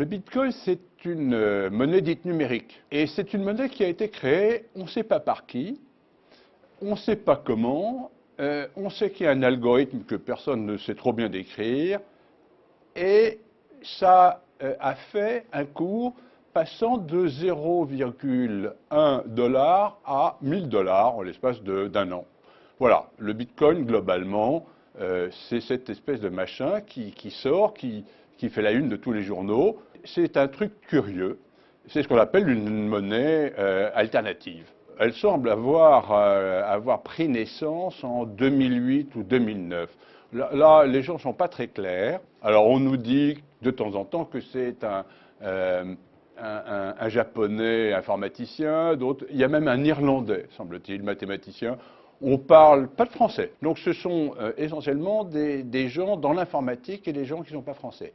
Le Bitcoin, c'est une monnaie dite numérique. Et c'est une monnaie qui a été créée, on ne sait pas par qui, on ne sait pas comment, on sait qu'il y a un algorithme que personne ne sait trop bien décrire, et ça a fait un cours passant de 0,1 dollar à 1000 dollars en l'espace d'un an. Voilà, le Bitcoin, globalement, c'est cette espèce de machin qui sort, qui fait la une de tous les journaux. C'est un truc curieux. C'est ce qu'on appelle une monnaie alternative. Elle semble avoir pris naissance en 2008 ou 2009. Là, les gens ne sont pas très clairs. Alors, on nous dit de temps en temps que c'est un japonais informaticien, d'autres. Il y a même un irlandais, semble-t-il, mathématicien. On parle pas de français. Donc ce sont essentiellement des gens dans l'informatique et des gens qui ne sont pas français.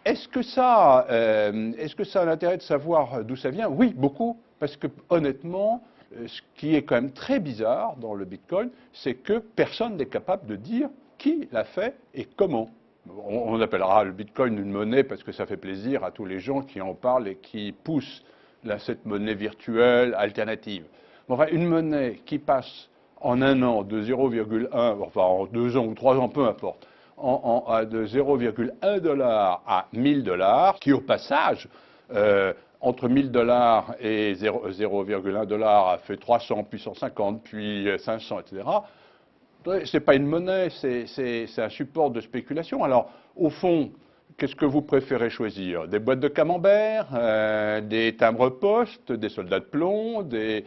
Est-ce que ça a l'intérêt de savoir d'où ça vient? Oui, beaucoup, parce que honnêtement, ce qui est quand même très bizarre dans le Bitcoin, c'est que personne n'est capable de dire qui l'a fait et comment. On appellera le Bitcoin une monnaie parce que ça fait plaisir à tous les gens qui en parlent et qui poussent cette monnaie virtuelle alternative. Enfin, une monnaie qui passe en un an de 0,1, enfin en 2 ans ou 3 ans, peu importe, de 0,1 dollar à 1000 dollars, qui au passage, entre 1000 dollars et 0,1 dollar a fait 300, puis 150, puis 500, etc. C'est pas une monnaie, c'est un support de spéculation. Alors, au fond, qu'est-ce que vous préférez choisir? Des boîtes de camembert, des timbres-poste, des soldats de plomb, des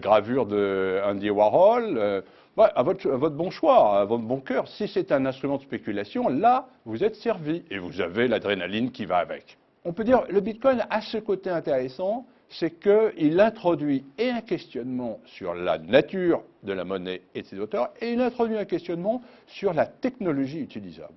gravures de Andy Warhol à votre bon choix, à votre bon cœur. Si c'est un instrument de spéculation, là, vous êtes servi et vous avez l'adrénaline qui va avec. On peut dire que le Bitcoin a ce côté intéressant, c'est qu'il introduit et un questionnement sur la nature de la monnaie et de ses auteurs, et il introduit un questionnement sur la technologie utilisable.